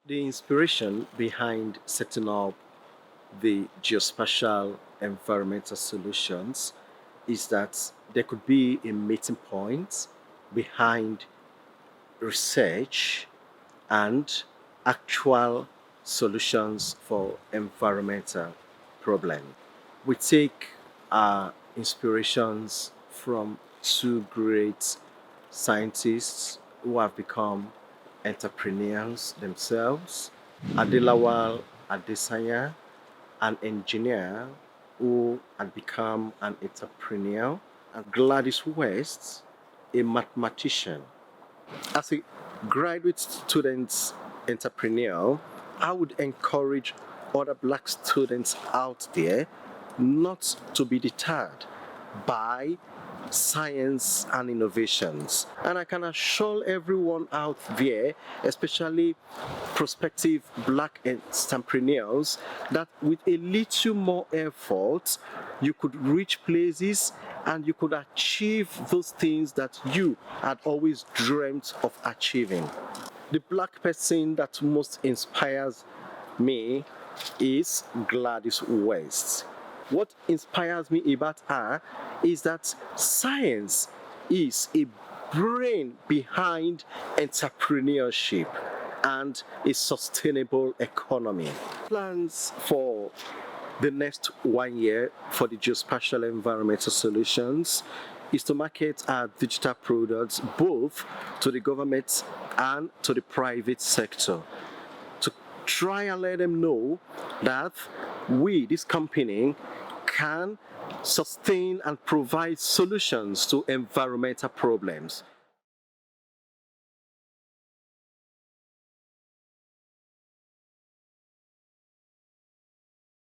The inspiration behind setting up the Geospecial Environmental Solutions is that there could be a meeting point behind research and actual solutions for environmental problems. We take our inspirations from two great scientists who have become entrepreneurs themselves. Adelawal Adesanya, an engineer who had become an entrepreneur, and Gladys West, a mathematician. As a graduate student entrepreneur, I would encourage other black students out there not to be deterred by science and innovations. And I can assure everyone out there, especially prospective black entrepreneurs, that with a little more effort, you could reach places and you could achieve those things that you had always dreamt of achieving. The black person that most inspires me is Gladys West. What inspires me about her is that science is a brain behind entrepreneurship and a sustainable economy. Plans for the next 1 year for the Geospatial Environmental Solutions is to market our digital products both to the government and to the private sector, to try and let them know that we, this company, can sustain and provide solutions to environmental problems.